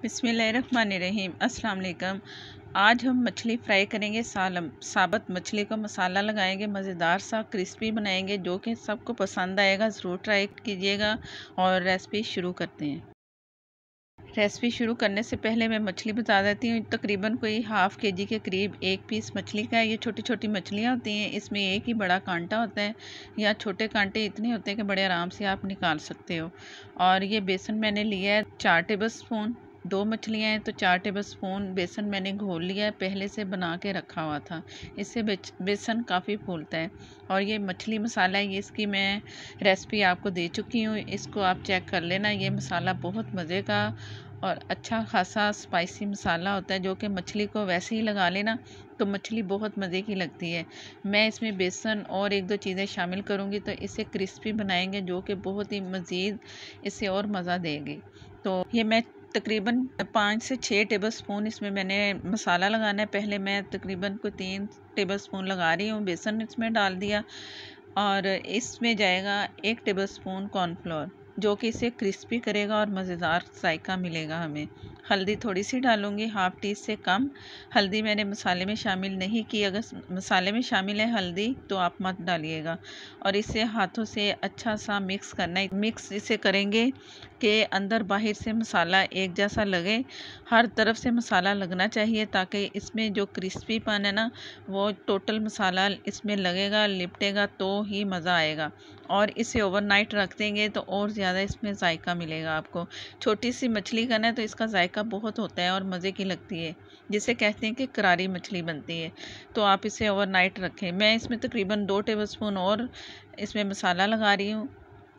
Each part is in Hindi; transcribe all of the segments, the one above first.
बिस्मिल्लाहिर्रहमानिर्रहीम। अस्सलाम वालेकुम। आज हम मछली फ्राई करेंगे सालम। साबुत मछली का मसाला लगाएंगे, मज़ेदार सा क्रिस्पी बनाएंगे जो कि सबको पसंद आएगा। ज़रूर ट्राई कीजिएगा। और रेसिपी शुरू करते हैं। रेसिपी शुरू करने से पहले मैं मछली बता देती हूँ। तकरीबन कोई हाफ़ केजी के करीब एक पीस मछली का है। ये छोटी छोटी मछलियाँ होती हैं, इसमें एक ही बड़ा कांटा होता है या छोटे कांटे इतने होते हैं कि बड़े आराम से आप निकाल सकते हो। और ये बेसन मैंने लिया है 4 टेबल स्पून। 2 मछलियाँ हैं तो 4 टेबल स्पून बेसन मैंने घोल लिया है, पहले से बना के रखा हुआ था। इससे बेसन काफ़ी फूलता है। और ये मछली मसाला है, ये इसकी मैं रेसिपी आपको दे चुकी हूँ, इसको आप चेक कर लेना। ये मसाला बहुत मज़े का और अच्छा खासा स्पाइसी मसाला होता है जो कि मछली को वैसे ही लगा लेना तो मछली बहुत मज़े की लगती है। मैं इसमें बेसन और 1-2 चीज़ें शामिल करूँगी तो इसे क्रिस्पी बनाएंगे जो कि बहुत ही मज़ीद इससे और मज़ा देगी। तो ये मैं तकरीबन 5 से 6 टेबल स्पून इसमें मैंने मसाला लगाना है। पहले मैं तकरीबन को 3 टेबल स्पून लगा रही हूँ, बेसन इसमें डाल दिया। और इसमें जाएगा 1 टेबल स्पून कॉर्नफ्लोर जो कि इसे क्रिस्पी करेगा और मज़ेदार जायका मिलेगा हमें। हल्दी थोड़ी सी डालूँगी, हाफ़ टी से कम। हल्दी मैंने मसाले में शामिल नहीं की, अगर मसाले में शामिल है हल्दी तो आप मत डालिएगा। और इसे हाथों से अच्छा सा मिक्स करना है। मिक्स इसे करेंगे कि अंदर बाहर से मसाला एक जैसा लगे, हर तरफ से मसाला लगना चाहिए ताकि इसमें जो क्रिस्पीपन है ना वो टोटल मसाला इसमें लगेगा, लिपटेगा तो ही मज़ा आएगा। और इसे ओवरनाइट रख देंगे तो और ज़्यादा इसमें जायका मिलेगा आपको। छोटी सी मछली का ना तो इसका जायका बहुत होता है और मज़े की लगती है, जिसे कहते हैं कि करारी मछली बनती है। तो आप इसे ओवरनाइट रखें। मैं इसमें तकरीबन 2 टेबल स्पून और इसमें मसाला लगा रही हूँ।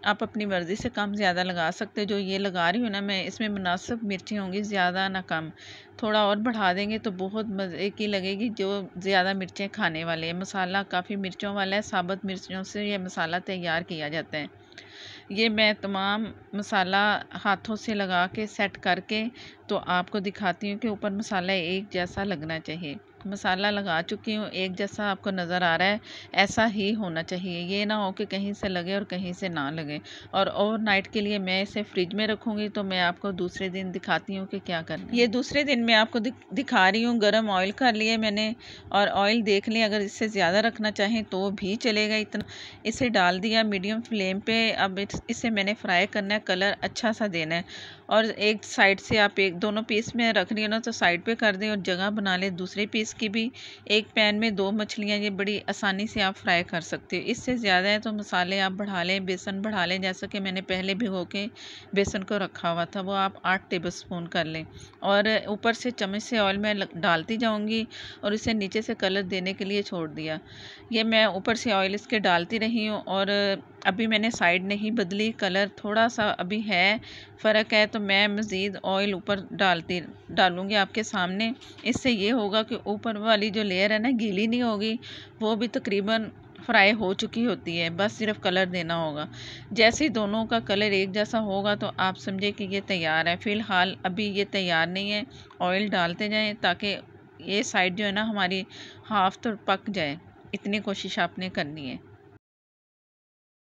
आप अपनी मर्ज़ी से कम ज़्यादा लगा सकते हो। जो ये लगा रही हूँ ना मैं, इसमें मुनासिब मिर्चें होंगी, ज़्यादा ना कम। थोड़ा और बढ़ा देंगे तो बहुत मज़े की लगेगी जो ज़्यादा मिर्चें खाने वाले हैं। मसाला काफ़ी मिर्चों वाला है, साबुत मिर्चों से ये मसाला तैयार किया जाता है। ये मैं तमाम मसाला हाथों से लगा के सेट करके तो आपको दिखाती हूँ कि ऊपर मसाला एक जैसा लगना चाहिए। मसाला लगा चुकी हूँ, एक जैसा आपको नज़र आ रहा है, ऐसा ही होना चाहिए। ये ना हो कि कहीं से लगे और कहीं से ना लगे। और ओवरनाइट के लिए मैं इसे फ्रिज में रखूँगी तो मैं आपको दूसरे दिन दिखाती हूँ कि क्या करना है। ये दूसरे दिन मैं आपको दिखा रही हूँ। गरम ऑयल कर लिया मैंने और ऑयल देख लें, अगर इससे ज़्यादा रखना चाहें तो भी चलेगा। इतना इसे डाल दिया मीडियम फ्लेम पे। अब इसे मैंने फ्राई करना है, कलर अच्छा सा देना है। और एक साइड से आप एक दोनों पीस में रख रही हो ना तो साइड पे कर दें और जगह बना लें दूसरे पीस की भी। एक पैन में 2 मछलियाँ, ये बड़ी आसानी से आप फ्राई कर सकते हो। इससे ज़्यादा है तो मसाले आप बढ़ा लें, बेसन बढ़ा लें। जैसा कि मैंने पहले भिगो के बेसन को रखा हुआ था वो आप 8 टेबल स्पून कर लें। और ऊपर से चम्मच से ऑयल मैं डालती जाऊँगी और इसे नीचे से कलर देने के लिए छोड़ दिया। ये मैं ऊपर से ऑयल इसके डालती रही हूँ और अभी मैंने साइड नहीं बदली, कलर थोड़ा सा अभी है फ़र्क है तो मैं मज़ीद ऑयल ऊपर डालूँगी आपके सामने। इससे ये होगा कि ऊपर वाली जो लेयर है ना गीली नहीं होगी, वो भी तकरीबन फ्राई हो चुकी होती है, बस सिर्फ कलर देना होगा। जैसे ही दोनों का कलर एक जैसा होगा तो आप समझे कि ये तैयार है। फ़िलहाल अभी ये तैयार नहीं है, ऑयल डालते जाएं ताकि ये साइड जो है ना हमारी हाफ़ तो पक जाए, इतनी कोशिश आपने करनी है।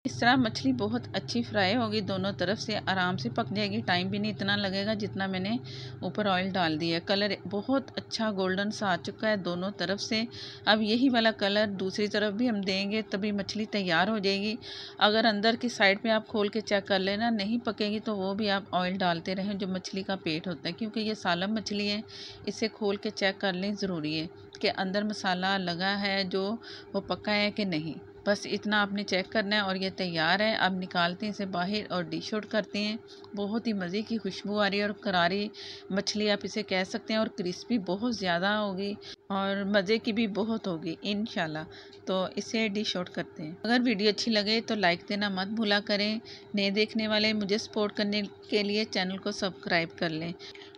इस तरह मछली बहुत अच्छी फ्राई होगी, दोनों तरफ से आराम से पक जाएगी। टाइम भी नहीं इतना लगेगा जितना मैंने ऊपर ऑयल डाल दिया है। कलर बहुत अच्छा गोल्डन सा आ चुका है दोनों तरफ से। अब यही वाला कलर दूसरी तरफ भी हम देंगे तभी मछली तैयार हो जाएगी। अगर अंदर की साइड पे आप खोल के चेक कर लेना नहीं पकेगी तो वो भी आप ऑयल डालते रहें। जो मछली का पेट होता है, क्योंकि ये सालम मछली है, इसे खोल के चेक कर लें, ज़रूरी है कि अंदर मसाला लगा है जो वो पका है कि नहीं। बस इतना आपने चेक करना है और ये तैयार है। अब निकालते हैं इसे बाहर और डिश आउट करते हैं। बहुत ही मज़े की खुशबू आ रही है और करारी मछली आप इसे कह सकते हैं और क्रिस्पी बहुत ज़्यादा होगी और मज़े की भी बहुत होगी इंशाल्लाह। तो इसे डिश आउट करते हैं। अगर वीडियो अच्छी लगे तो लाइक देना मत भूला करें। नए देखने वाले मुझे सपोर्ट करने के लिए चैनल को सब्सक्राइब कर लें।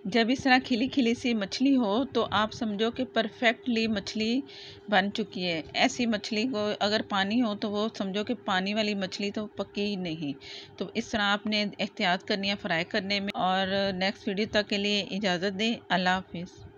जब इस तरह खिली खिली सी मछली हो तो आप समझो कि परफेक्टली मछली बन चुकी है। ऐसी मछली को अगर पानी हो तो वो समझो कि पानी वाली मछली तो पकी ही नहीं। तो इस तरह आपने एहतियात करनी है फ्राई करने में। और नेक्स्ट वीडियो तक के लिए इजाज़त दें। अल्लाह हाफिज़।